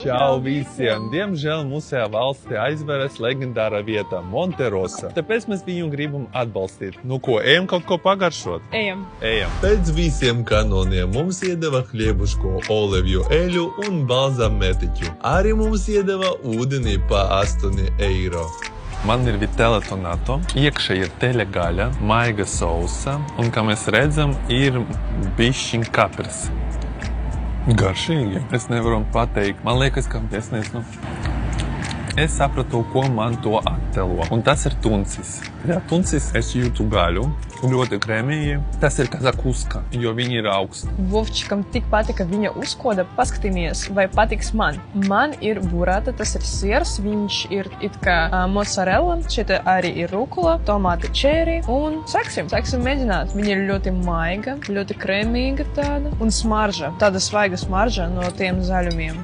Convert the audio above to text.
Čau visiem! Diemžēl mūsējā valstī aizveras leģendārā vieta Monterosa. Tāpēc mēs viņu gribam atbalstīt. Nu ko, ejam kaut ko pagaršot? Ejam. Pēc visiem kanoniem mums iedeva hliebuško, olivju eļu un balzametiķu. Arī mums iedeva ūdeni pa 8 eiro. Man ir vitela tonato, iekšā ir teļa gaļa, maiga sausa un, kā mēs redzam, ir bišķiņ kapers. Garšīgi. Es nevaru pateikt. Man liekas, ka es nezinu. Es sapratu, ko man to attēlo. Un tas ir tuncis. Jā, tuncis es jūtu gaļu. Ļoti krēmīgi. Tas ir kazakuska, jo viņi ir augsti. Vovčikam tik patika viņa uzkoda. Paskatīmies, vai patiks man. Man ir burrata, tas ir siers. Viņš ir it kā mozzarella. Šeit arī ir rukula, tomāti čeri. Un sāksim mēģināt. Viņa ir ļoti maiga, ļoti krēmīga tāda. Un smarža, tāda svaiga smarža no tiem zaļumiem.